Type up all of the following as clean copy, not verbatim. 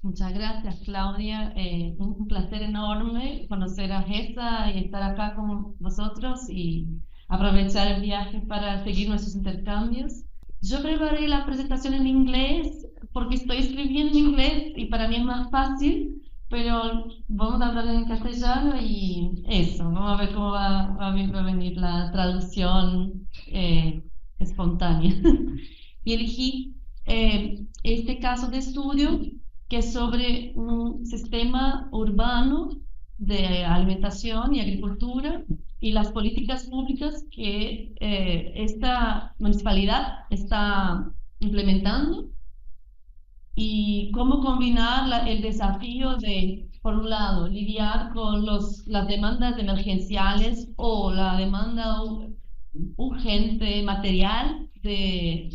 Muchas gracias, Claudia. Un placer enorme conocer a Gesa y estar acá con vosotros y aprovechar el viaje para seguir nuestros intercambios. Yo preparé la presentación en inglés porque estoy escribiendo en inglés y para mí es más fácil, pero vamos a hablar en castellano y eso, vamos a ver cómo va a venir la traducción espontánea. Y elegí este caso de estudio que es sobre un sistema urbano de alimentación y agricultura y las políticas públicas que esta municipalidad está implementando y cómo combinar el desafío de, por un lado, lidiar con las demandas emergenciales o la demanda urgente material de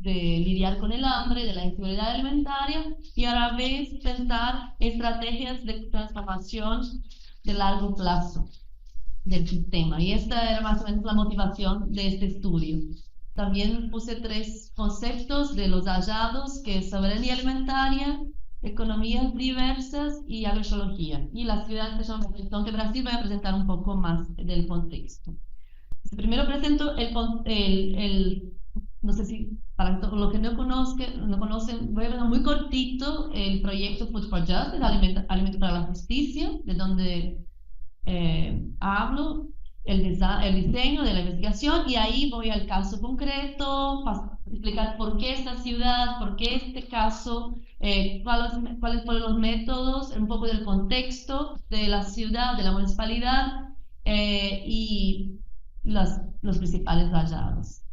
lidiar con el hambre, de la inseguridad alimentaria y a la vez pensar estrategias de transformación de largo plazo del sistema. Y esta era más o menos la motivación de este estudio. También puse tres conceptos de los hallados, que es soberanía alimentaria, economías diversas y agroecología. Y las ciudades de Brasil voy a presentar un poco más del contexto. Primero presento no sé si para los que no conocen, voy a ver muy cortito el proyecto Food for Justice, Alimento para la Justicia, de donde hablo, el diseño de la investigación y ahí voy al caso concreto, explicar por qué esta ciudad, por qué este caso, cuáles fueron los métodos, un poco del contexto de la ciudad, de la municipalidad y los principales hallados.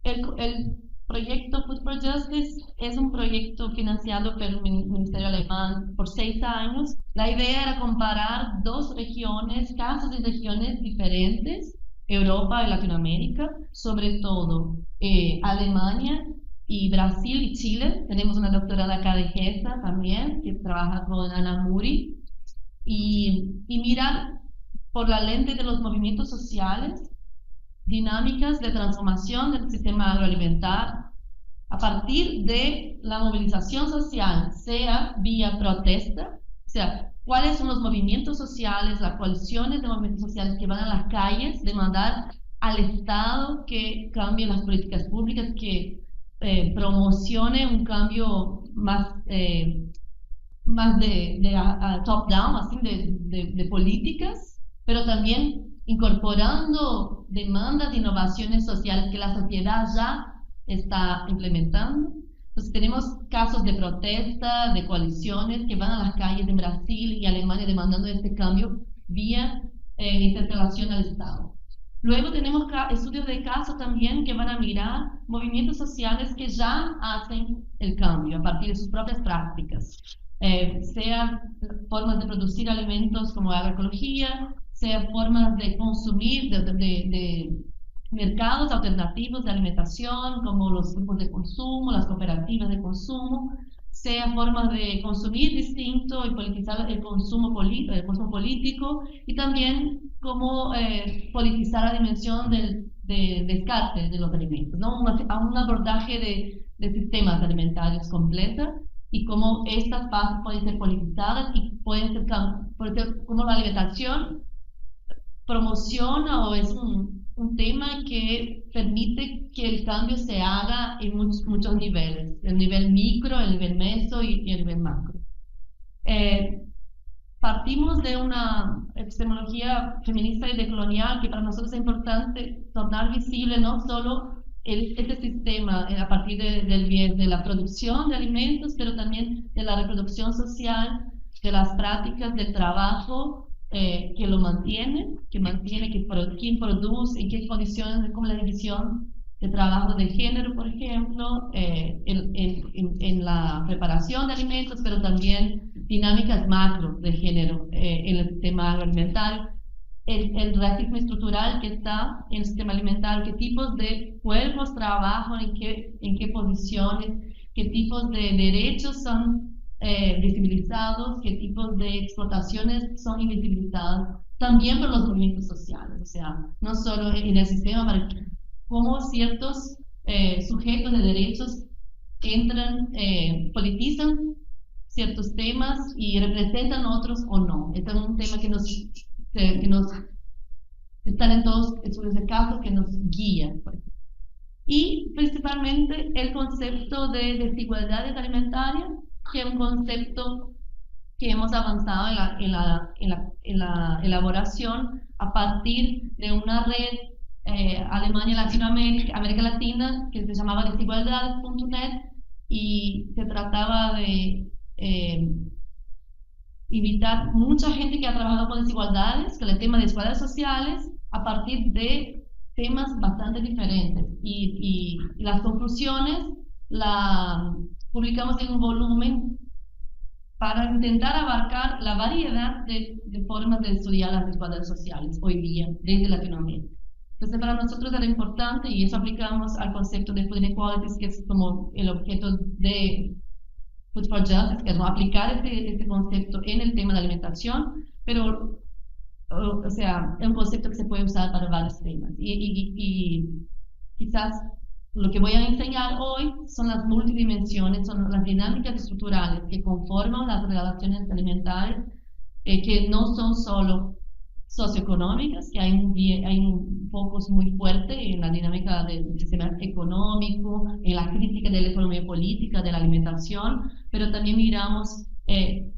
El proyecto Food for Justice es un proyecto financiado por el Ministerio Alemán por 6 años. La idea era comparar dos regiones, casos de regiones diferentes, Europa y Latinoamérica, sobre todo Alemania y Brasil y Chile. Tenemos una doctorada acá de GESA también, que trabaja con Ana Muri, y mirar por la lente de los movimientos sociales dinámicas de transformación del sistema agroalimentar a partir de la movilización social, sea vía protesta, o sea, cuáles son los movimientos sociales, las coaliciones de movimientos sociales que van a las calles, demandar al Estado que cambie las políticas públicas, que promocione un cambio más de top-down, así de políticas, pero también incorporando demandas de innovaciones sociales que la sociedad ya está implementando. Entonces tenemos casos de protesta, de coaliciones que van a las calles de Brasil y Alemania demandando este cambio vía interpelación al Estado. Luego tenemos estudios de caso también que van a mirar movimientos sociales que ya hacen el cambio a partir de sus propias prácticas, sean formas de producir alimentos como agroecología, sea formas de consumir, de mercados alternativos de alimentación, como los grupos de consumo, las cooperativas de consumo, sea formas de consumir distinto y politizar el consumo político, y también cómo politizar la dimensión del descarte de los alimentos, ¿no? Un abordaje de sistemas alimentarios completa y cómo estas bases pueden ser politizadas y pueden ser como la alimentación promociona o es un tema que permite que el cambio se haga en muchos niveles, el nivel micro, el nivel meso y el nivel macro. Partimos de una epistemología feminista y decolonial que para nosotros es importante tornar visible no solo este sistema a partir del bien de la producción de alimentos, pero también de la reproducción social, de las prácticas del trabajo que lo mantienen, quién produce, en qué condiciones, como la división de trabajo de género, por ejemplo, en la preparación de alimentos, pero también dinámicas macro de género en el sistema agroalimentario, el racismo estructural que está en el sistema alimentario, qué tipos de cuerpos trabajan, en qué posiciones, qué tipos de derechos son visibilizados, qué tipos de explotaciones son invisibilizadas, también por los movimientos sociales, o sea, no solo en el sistema, pero cómo ciertos sujetos de derechos entran, politizan ciertos temas y representan otros o no. Este es un tema que nos están en todos estudios de caso, que nos guía. Pues. Y principalmente el concepto de desigualdades alimentarias, que es un concepto que hemos avanzado en la elaboración a partir de una red Alemania, Latinoamérica, América Latina, que se llamaba desigualdades.net, y se trataba de invitar mucha gente que ha trabajado con desigualdades, con el tema de desigualdades sociales, a partir de temas bastante diferentes. Y las conclusiones las publicamos en un volumen para intentar abarcar la variedad de formas de estudiar las desigualdades sociales hoy día desde Latinoamérica. Entonces, para nosotros era importante, y eso aplicamos al concepto de Food Inequalities, que es como el objeto de Food for Justice, que es aplicar este concepto en el tema de alimentación, pero, o sea, es un concepto que se puede usar para varios temas. Y quizás lo que voy a enseñar hoy son las multidimensiones, son las dinámicas estructurales que conforman las relaciones alimentarias, que no son solo socioeconómicas, que hay un focus muy fuerte en la dinámica del sistema económico, en la crítica de la economía política, de la alimentación, pero también miramos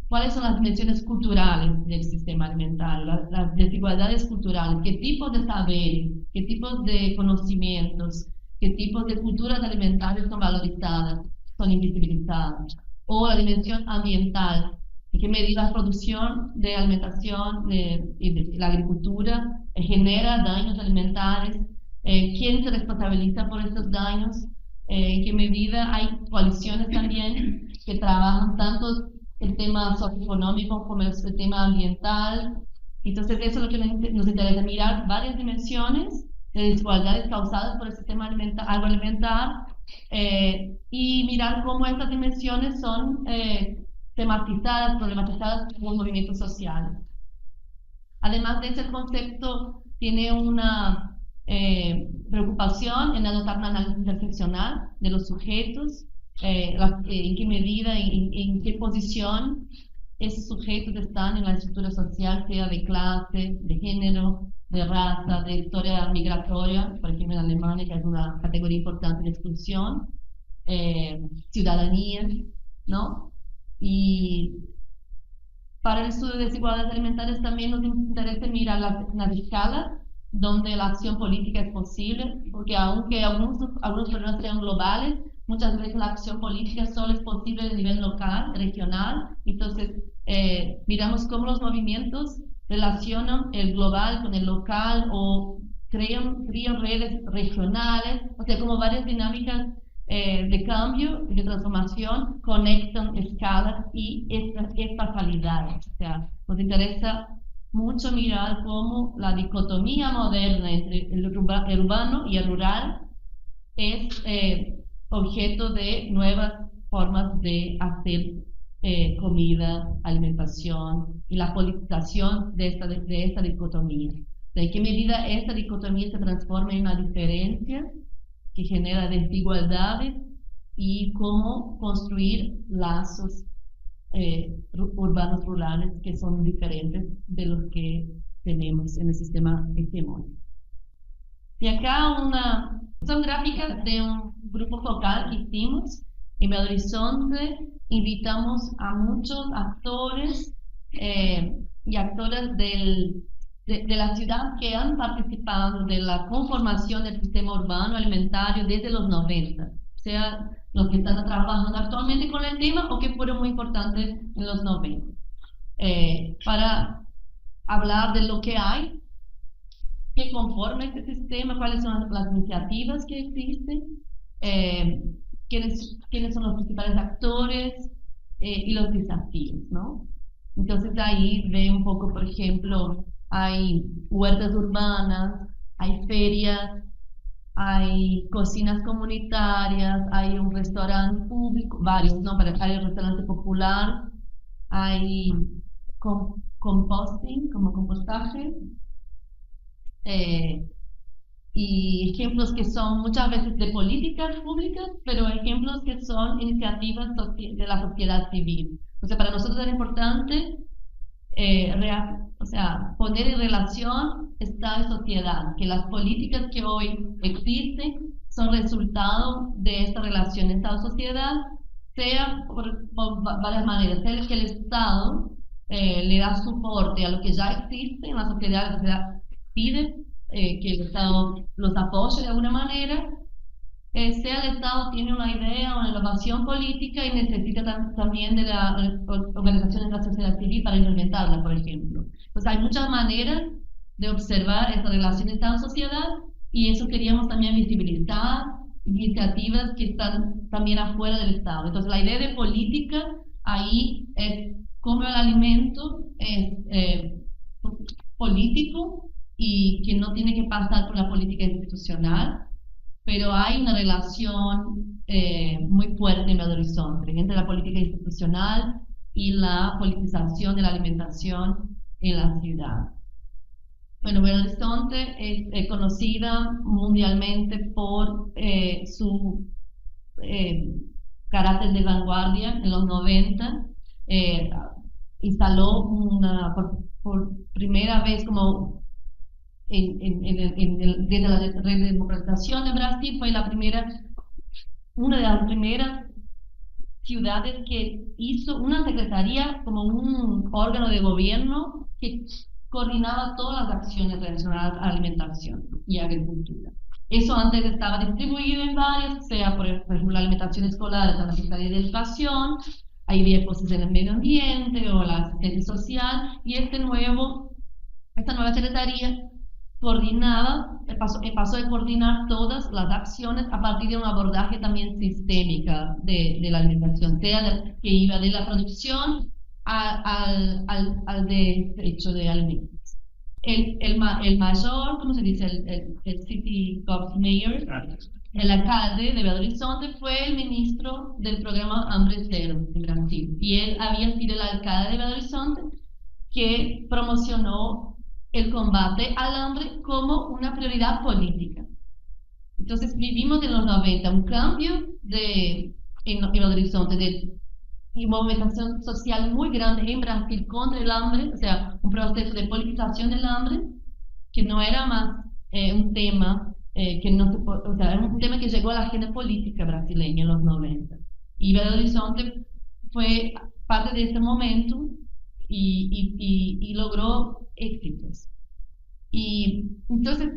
cuáles son las dimensiones culturales del sistema alimentario, las desigualdades culturales, qué tipos de saberes, qué tipos de conocimientos, qué tipos de culturas alimentarias son valorizadas, son invisibilizadas, o la dimensión ambiental, en qué medida la producción de alimentación y de la agricultura genera daños alimentarios, quién se responsabiliza por estos daños, en qué medida hay coaliciones también que trabajan tanto el tema socioeconómico como el tema ambiental. Entonces eso es lo que nos interesa, mirar varias dimensiones de desigualdades causadas por el sistema agroalimentar, y mirar cómo estas dimensiones son tematizadas, problematizadas por movimientos sociales. Además de ese concepto, tiene una preocupación en adoptar un análisis interseccional de los sujetos, en qué medida, en qué posición esos sujetos están en la estructura social, sea de clase, de género, de raza, de historia migratoria, por ejemplo en Alemania, que es una categoría importante de exclusión, ciudadanía, ¿no? Y para el estudio de desigualdades alimentarias también nos interesa mirar las escalas donde la acción política es posible, porque aunque algunos problemas sean globales, muchas veces la acción política solo es posible a nivel local, regional. Entonces, miramos cómo los movimientos relacionan el global con el local o crean redes regionales, o sea, como varias dinámicas de cambio y de transformación conectan escalas y espacialidades. O sea, nos interesa mucho mirar cómo la dicotomía moderna entre el urbano y el rural es objeto de nuevas formas de hacer comida, alimentación y la politización de esta dicotomía. ¿De qué medida esta dicotomía se transforma en una diferencia que genera desigualdades y cómo construir lazos urbanos rurales que son diferentes de los que tenemos en el sistema hegemónico? Y acá son gráficas de un grupo focal que hicimos en Belo Horizonte. Invitamos a muchos actores y actoras de la ciudad que han participado de la conformación del sistema urbano alimentario desde los 90, sea los que están trabajando actualmente con el tema o que fueron muy importantes en los 90, para hablar de lo que hay, qué conforma este sistema, cuáles son las iniciativas que existen, quiénes son los principales actores y los desafíos, ¿no? Entonces ahí ve un poco, por ejemplo, hay huertas urbanas, hay ferias, hay cocinas comunitarias, hay un restaurante público, varios, ¿no? Pero hay un restaurante popular, hay composting, como compostaje, y ejemplos que son muchas veces de políticas públicas, pero ejemplos que son iniciativas de la sociedad civil. Entonces, para nosotros era importante o sea, poner en relación Estado y sociedad, que las políticas que hoy existen son resultado de esta relación Estado-sociedad, sea por varias maneras, sea que el Estado le da soporte a lo que ya existe en la sociedad pide que el Estado los apoye de alguna manera, sea el Estado tiene una idea o una innovación política y necesita también de la organización de la sociedad civil para implementarla, por ejemplo. Entonces hay muchas maneras de observar esta relación Estado-sociedad y eso queríamos también visibilizar, iniciativas que están también afuera del Estado. Entonces la idea de política ahí es cómo el alimento es político y que no tiene que pasar por la política institucional, pero hay una relación muy fuerte en Belo Horizonte entre la política institucional y la politización de la alimentación en la ciudad. Bueno, Belo Horizonte es conocida mundialmente por su carácter de vanguardia en los 90. Instaló por primera vez como desde la redemocratización de Brasil, fue una de las primeras ciudades que hizo una secretaría como un órgano de gobierno que coordinaba todas las acciones relacionadas a alimentación y agricultura. Eso antes estaba distribuido en varias, sea por ejemplo la alimentación escolar de la Secretaría de Educación, ahí había cosas en el medio ambiente o la asistencia social, y esta nueva secretaría coordinaba, pasó de coordinar todas las acciones a partir de un abordaje también sistémica de la alimentación, que iba de la producción al desecho de alimentos. El mayor, ¿cómo se dice? El City Mayor, el alcalde de Belo Horizonte fue el ministro del programa Hambre Cero en Brasil, y él había sido el alcalde de Belo Horizonte que promocionó el combate al hambre como una prioridad política. Entonces vivimos en los 90 un cambio en Belo Horizonte de movilización social muy grande en Brasil contra el hambre, o sea, un proceso de politización del hambre que no era más un tema que no se o sea, era un tema que llegó a la agenda política brasileña en los 90. Y Belo Horizonte fue parte de ese momento y logró éxitos. Y entonces,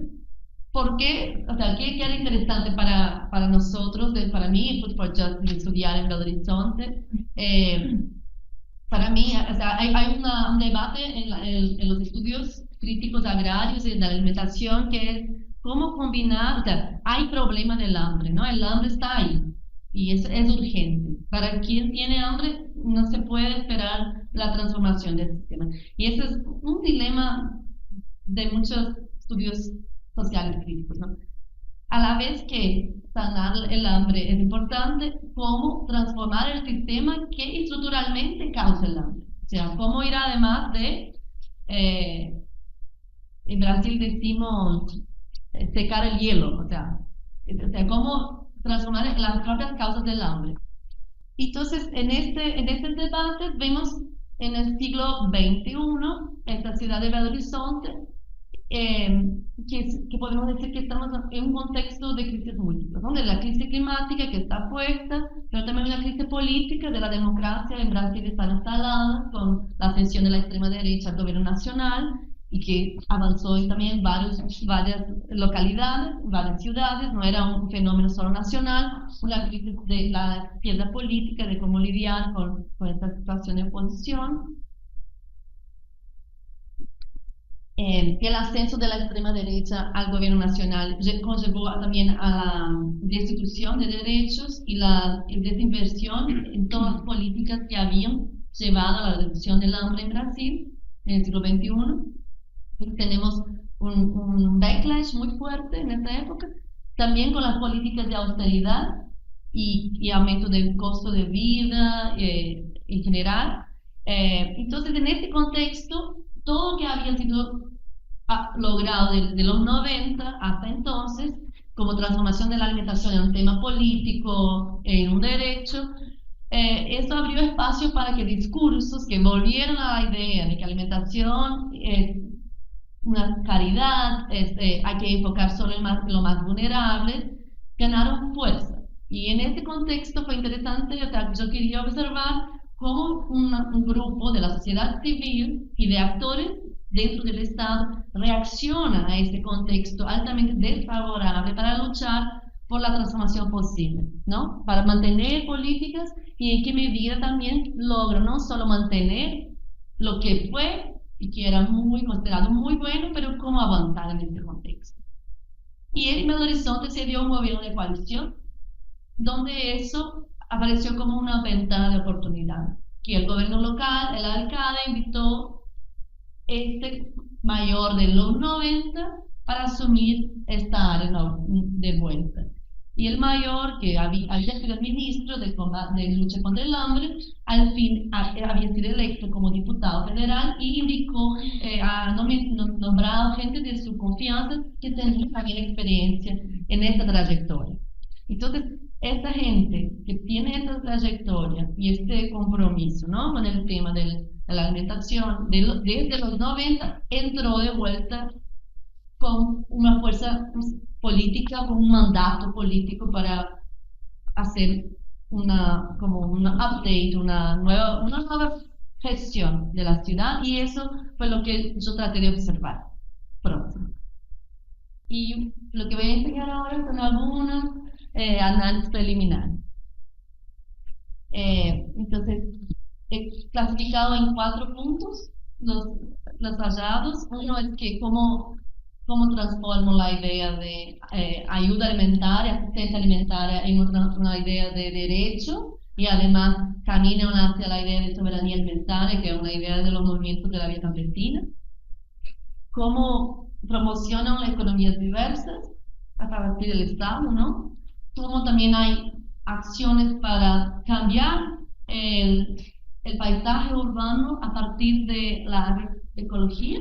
¿por qué? O sea, ¿qué era interesante para nosotros, para mí, Food for Justice, estudiar en Belo Horizonte? Para mí, o sea, hay un debate en los estudios críticos agrarios y de la alimentación que es cómo combinar, o sea, hay problema del hambre, ¿no? El hambre está ahí y es urgente. Para quien tiene hambre, no se puede esperar la transformación del sistema. Y ese es un dilema de muchos estudios sociales críticos, ¿no? A la vez que sanar el hambre es importante, cómo transformar el sistema que estructuralmente causa el hambre. O sea, cómo ir además de, en Brasil decimos, secar el hielo, o sea, cómo transformar las propias causas del hambre. Entonces, en este debate vemos en el siglo XXI, esta ciudad de Belo Horizonte, que podemos decir que estamos en un contexto de crisis múltiples, ¿no? De la crisis climática que está puesta, pero también una crisis política de la democracia en Brasil está instalada con la ascensión de la extrema derecha al gobierno nacional y que avanzó también en varias localidades, varias ciudades, no era un fenómeno solo nacional, una crisis de la izquierda política, de cómo lidiar con esta situación de oposición. El ascenso de la extrema derecha al gobierno nacional conllevó también a la destitución de derechos y la desinversión en todas las políticas que habían llevado a la reducción del hambre en Brasil en el siglo XXI. Tenemos un backlash muy fuerte en esta época, también con las políticas de austeridad y aumento del costo de vida en general. Entonces, en este contexto, todo lo que había sido logrado de los 90 hasta entonces, como transformación de la alimentación en un tema político, en un derecho, eso abrió espacio para que discursos que volvieron a la idea de que alimentación es una caridad, hay que enfocar solo en lo más vulnerable, ganaron fuerza. Y en ese contexto fue interesante, o sea, yo quería observar cómo un grupo de la sociedad civil y de actores dentro del Estado reaccionan a ese contexto altamente desfavorable para luchar por la transformación posible, ¿no? Para mantener políticas y en qué medida también logran no solo mantener lo que fue y que era muy considerado muy bueno, pero cómo avanzar en este contexto. Y en Belo Horizonte se dio un gobierno de coalición, donde eso apareció como una ventana de oportunidad, que el gobierno local, el alcalde, invitó este mayor de los 90 para asumir esta área de vuelta. Y el mayor, que había sido el ministro de lucha contra el hambre, al fin había sido electo como diputado federal y indicó, ha nombrado gente de su confianza que tenía también experiencia en esta trayectoria. Entonces, esta gente que tiene esta trayectoria y este compromiso, ¿no?, con el tema de la alimentación, desde los 90 entró de vuelta con una fuerza política, con un mandato político para hacer como un update, una nueva gestión de la ciudad, y eso fue lo que yo traté de observar pronto. Y lo que voy a enseñar ahora son algunos análisis preliminares. Entonces, he clasificado en 4 puntos los hallados. Uno es que cómo transformo la idea de ayuda alimentaria, asistencia alimentaria en una idea de derecho, y además caminan hacia la idea de soberanía alimentaria, que es una idea de los movimientos de la vida campesina. Cómo promocionan las economías diversas a partir del Estado, ¿no? Cómo también hay acciones para cambiar el paisaje urbano a partir de la ecología.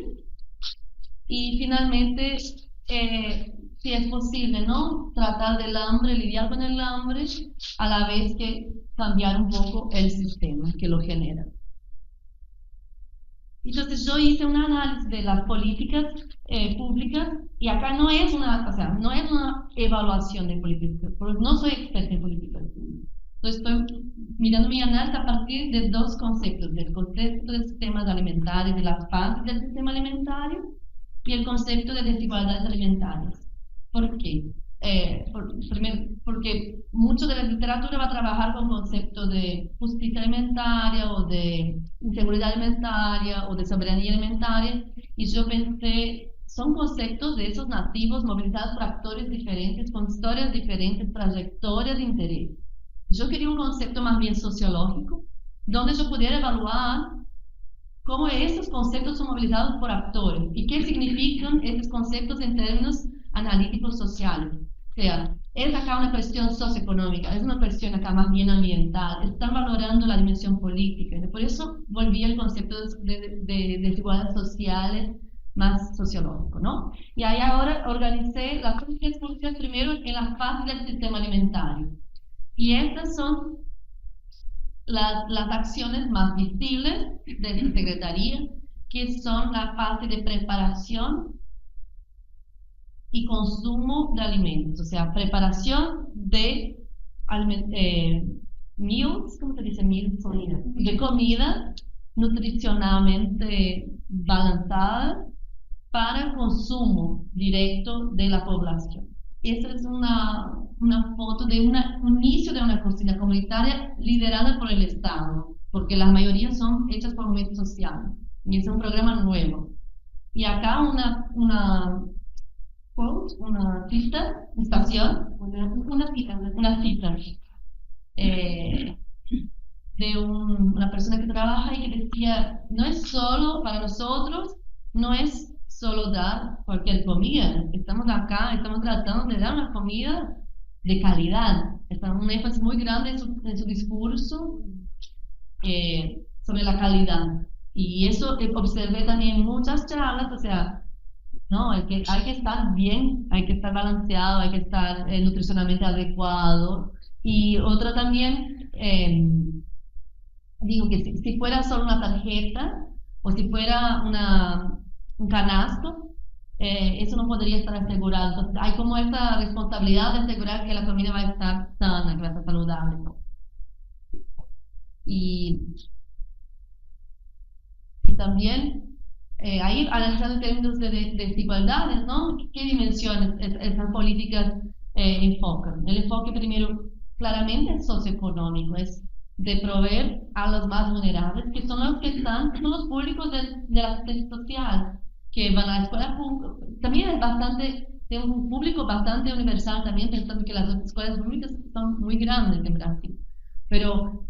Y finalmente, si es posible, ¿no?, tratar del hambre, lidiar con el hambre, a la vez que cambiar un poco el sistema que lo genera. Entonces yo hice un análisis de las políticas públicas, y acá no es no es una evaluación de políticas, porque no soy experta en políticas públicas. Entonces estoy mirando mi análisis a partir de 2 conceptos: del concepto de sistemas alimentarios, de las fases del sistema alimentario, y el concepto de desigualdades alimentarias. ¿Por qué? Primero, porque mucho de la literatura va a trabajar con conceptos de justicia alimentaria o de inseguridad alimentaria o de soberanía alimentaria, y yo pensé, son conceptos de esos nativos movilizados por actores diferentes, con historias diferentes, trayectorias de interés. Yo quería un concepto más bien sociológico, donde yo pudiera evaluar cómo esos conceptos son movilizados por actores y qué significan esos conceptos en términos analíticos sociales. O sea, es acá una cuestión socioeconómica, es una cuestión acá más bien ambiental, están valorando la dimensión política. Por eso volví al concepto de desigualdades sociales más sociológico, ¿no? Y ahí ahora organicé las políticas públicas primero en la fase del sistema alimentario. Y estas son las acciones más visibles de esta secretaría, que son la fase de preparación y consumo de alimentos, o sea, preparación de meals, ¿cómo se dice? Meals, de comida nutricionalmente balanceada para consumo directo de la población. Esta es una foto de un inicio de una cocina comunitaria liderada por el Estado, porque la mayoría son hechas por movimientos sociales, y es un programa nuevo. Y acá una cita, una cita de una persona que trabaja y que decía, no es solo para nosotros, no es solo dar cualquier comida, estamos acá, estamos tratando de dar una comida de calidad. Está un énfasis muy grande en su discurso sobre la calidad, y eso observé también en muchas charlas. O sea, no, hay que estar bien, hay que estar balanceado, hay que estar nutricionalmente adecuado. Y otra también, digo que si fuera solo una tarjeta o si fuera un canasto, eso no podría estar asegurado. Entonces, hay como esa responsabilidad de asegurar que la comida va a estar sana, que va a estar saludable. Y, y también ahí analizando en términos de desigualdades, ¿no? ¿Qué dimensiones esas políticas enfocan? El enfoque primero claramente es socioeconómico, es de proveer a los más vulnerables, que son los que están, son los públicos de la asistencia social, que van a la escuela pública. También es bastante, de un público bastante universal también, pensando que las escuelas públicas son muy grandes en Brasil. Pero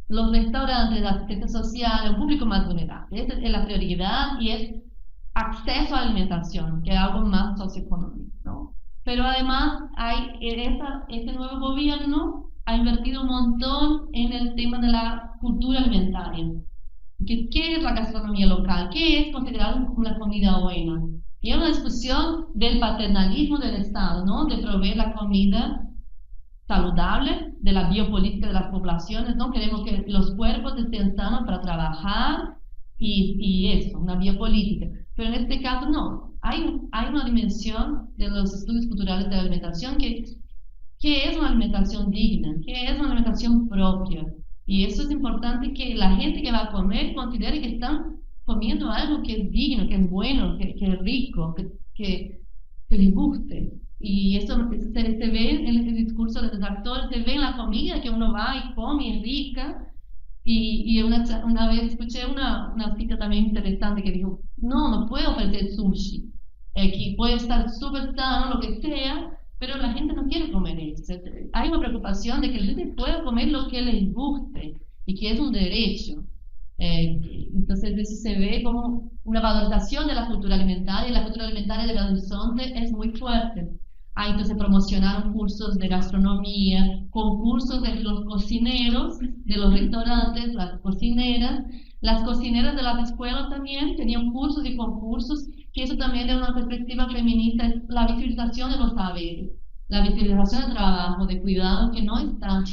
los restaurantes, la asistencia social, un público más vulnerable. Esa es la prioridad y es acceso a alimentación, que es algo más socioeconómico, ¿no? Pero además hay este nuevo gobierno ha invertido un montón en el tema de la cultura alimentaria. ¿Qué es la gastronomía local? ¿Qué es considerado una comida buena? Y es una discusión del paternalismo del Estado, ¿no? De proveer la comida saludable, de la biopolítica de las poblaciones, ¿no? Queremos que los cuerpos estén sanos para trabajar y eso, una biopolítica. Pero en este caso no, hay una dimensión de los estudios culturales de la alimentación que es una alimentación digna, que es una alimentación propia. Y eso es importante que la gente que va a comer considere que están comiendo algo que es digno, que es bueno, que es rico, que les guste. Y eso se ve en el discurso de los actores, se ve en la comida que uno va y come y es rica. Y una vez escuché una cita también interesante que dijo, no puedo ofrecer sushi, que puede estar súper sano, lo que sea, pero la gente no quiere comer eso. Hay una preocupación de que la gente pueda comer lo que les guste y que es un derecho. Entonces eso se ve como una valorización de la cultura alimentaria y la cultura alimentaria de Belo Horizonte es muy fuerte. Entonces promocionaron cursos de gastronomía, concursos de los cocineros, de los restaurantes, las cocineras de las escuelas también tenían cursos y concursos, que eso también de una perspectiva feminista es la visibilización de los saberes, la visibilización del trabajo, de cuidado que no está,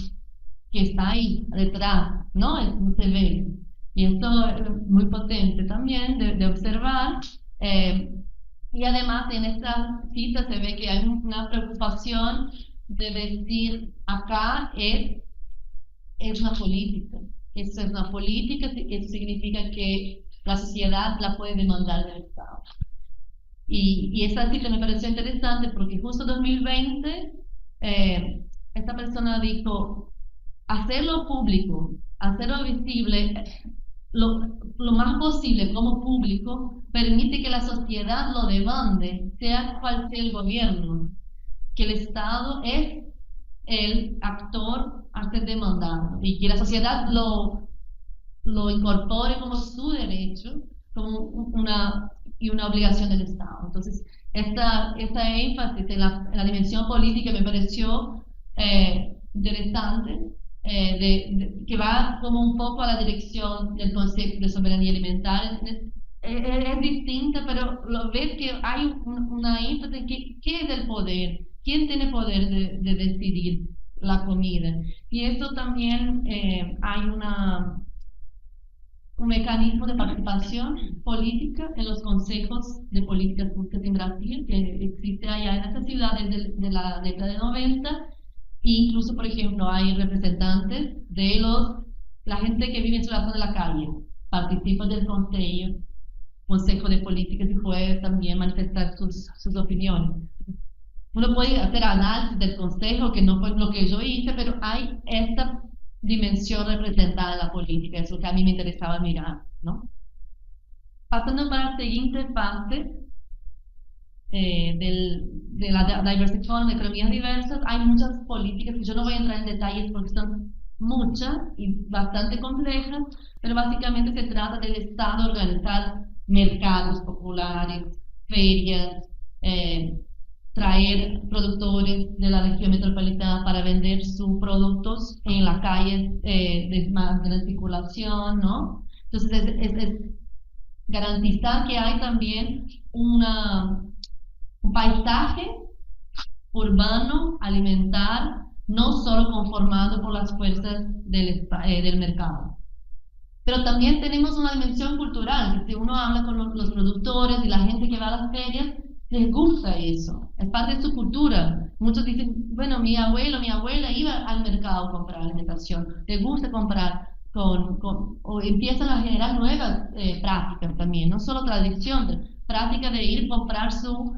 que está ahí detrás, ¿no? No se ve. Y esto es muy potente también de observar. Y además en esta cita se ve que hay una preocupación de decir acá es una política. Eso es una política, eso significa que la sociedad la puede demandar del Estado. Y esta cita me pareció interesante porque justo en 2020 esta persona dijo, hacerlo público, hacerlo visible, lo más posible como público, permite que la sociedad lo demande, sea cual sea el gobierno, que el Estado es el actor a ser demandado y que la sociedad lo incorpore como su derecho como una obligación del Estado. Entonces, esta énfasis en la dimensión política me pareció interesante, que va como un poco a la dirección del concepto de soberanía alimentaria. Es distinta, pero lo ves que hay una énfasis en qué es el poder, quién tiene poder de decidir la comida. Y esto también hay un mecanismo de participación política en los consejos de políticas públicas en Brasil, que existe allá en esta ciudad desde de la década de 90. E incluso, por ejemplo, hay representantes de la gente que vive en situación de la calle, participan del consejo de políticas y puede también manifestar sus opiniones. Uno puede hacer análisis del consejo, que no fue lo que yo hice, pero hay esta dimensión representada en la política, eso que a mí me interesaba mirar, ¿no? Pasando para la siguiente fase de la diverse economy, de economías diversas, hay muchas políticas que yo no voy a entrar en detalles porque son muchas y bastante complejas, pero básicamente se trata del Estado organizar mercados populares, ferias, traer productores de la región metropolitana para vender sus productos en las calles de más gran circulación, ¿no? Entonces es garantizar que hay también un paisaje urbano, alimentar, no solo conformado por las fuerzas del mercado. Pero también tenemos una dimensión cultural, que si uno habla con los productores y la gente que va a las ferias, les gusta eso, es parte de su cultura. Muchos dicen, bueno, mi abuelo, mi abuela iba al mercado a comprar alimentación, le gusta comprar o empiezan a generar nuevas prácticas también, no solo tradición, práctica de ir a comprar sus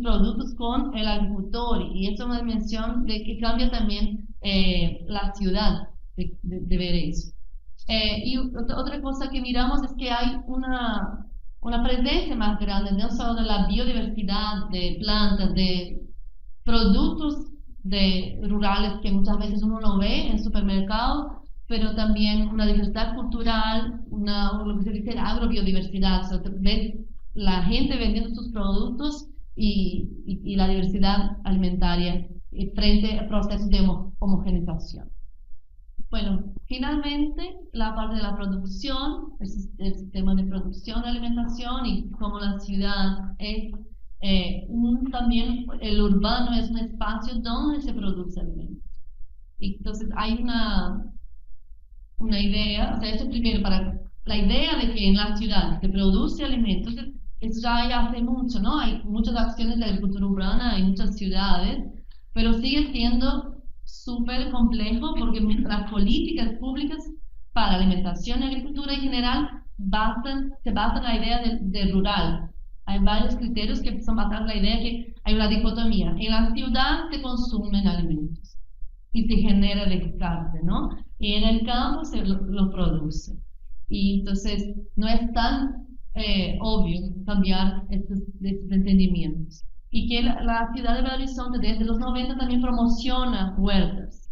productos con el agricultor, y eso es una dimensión de que cambia también la ciudad de ver eso. Y otra cosa que miramos es que hay una presencia más grande, no solo de la biodiversidad, de plantas, de productos rurales que muchas veces uno no ve en supermercados, pero también una diversidad cultural, lo que se dice agrobiodiversidad, o sea, ves la gente vendiendo sus productos y la diversidad alimentaria frente a procesos de homogeneización. Bueno, finalmente la parte de la producción, el sistema de producción de alimentación y cómo la ciudad es también el urbano es un espacio donde se produce alimentos. Y entonces hay una idea, o sea, esto primero para la idea de que en la ciudad se produce alimentos, eso ya hay hace mucho, ¿no? Hay muchas acciones de agricultura urbana en muchas ciudades, pero sigue siendo súper complejo porque las políticas públicas para alimentación y agricultura en general se basan en la idea de rural. Hay varios criterios que son basados en la idea que hay una dicotomía. En la ciudad se consumen alimentos y se genera descarte, ¿no? Y en el campo se lo produce. Y entonces no es tan obvio cambiar estos entendimientos. Y que la ciudad de Belo Horizonte desde los 90 también promociona huertas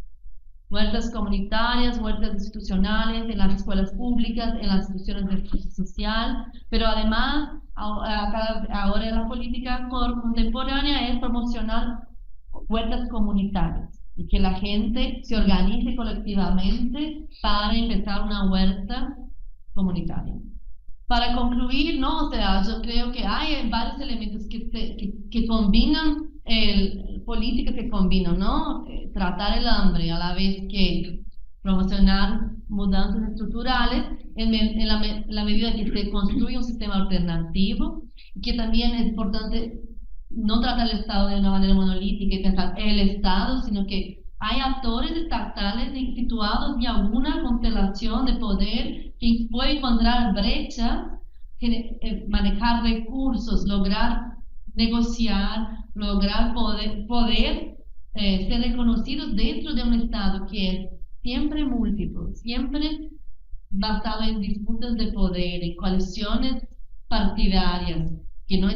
comunitarias, huertas institucionales, en las escuelas públicas, en las instituciones de justicia social, pero además ahora en la política contemporánea es promocionar huertas comunitarias y que la gente se organice colectivamente para empezar una huerta comunitaria. Para concluir, ¿no? O sea, yo creo que hay varios elementos que combinan, políticas que combinan, ¿no? Tratar el hambre a la vez que promocionar mudanzas estructurales en la medida que se construye un sistema alternativo, y que también es importante no tratar el Estado de una manera monolítica y pensar el Estado, sino que hay actores estatales situados en alguna constelación de poder que puede encontrar brechas, manejar recursos, lograr negociar, lograr poder ser reconocidos dentro de un Estado que es siempre múltiple, siempre basado en disputas de poder, en coaliciones partidarias, que no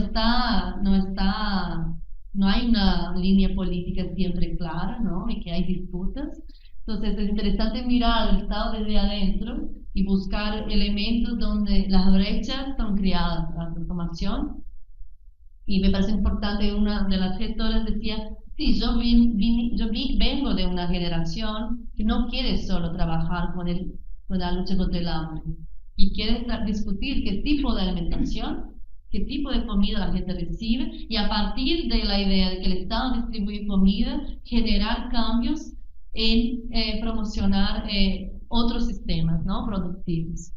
hay una línea política siempre clara, ¿no? Y que hay disputas. Entonces es interesante mirar el Estado desde adentro y buscar elementos donde las brechas son creadas a la transformación. Y me parece importante, una de las gestoras decía, sí, yo vengo de una generación que no quiere solo trabajar con la lucha contra el hambre y quiere discutir qué tipo de alimentación, qué tipo de comida la gente recibe, y a partir de la idea de que el Estado distribuye comida, generar cambios en promocionar otros sistemas, ¿no? Productivos.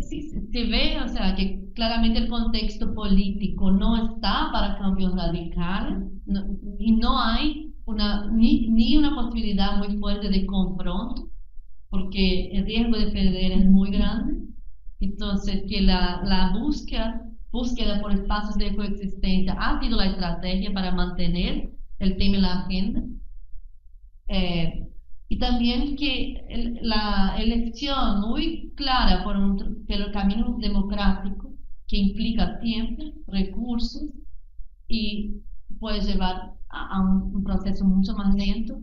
Sí, se ve, o sea, que claramente el contexto político no está para cambios radicales, y no hay ni una posibilidad muy fuerte de confronto, porque el riesgo de perder es muy grande. Entonces, que la búsqueda por espacios de coexistencia ha sido la estrategia para mantener el tema en la agenda. Y también que la elección muy clara por el camino democrático, que implica tiempo, recursos y puede llevar a un proceso mucho más lento,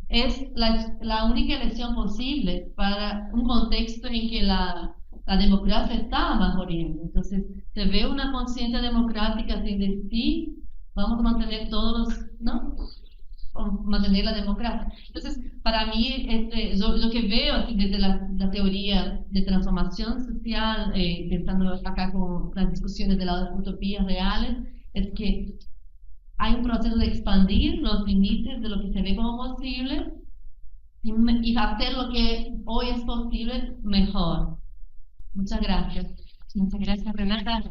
es la única elección posible para un contexto en que la democracia está mejorando. Entonces, se ve una conciencia democrática de sí, vamos a mantener todos los, ¿no? Mantener la democracia. Entonces, para mí, yo que veo así, desde la teoría de transformación social, pensando acá con las discusiones de las utopías reales, es que hay un proceso de expandir los límites de lo que se ve como posible, y hacer lo que hoy es posible mejor. Muchas gracias. Muchas gracias, Renata.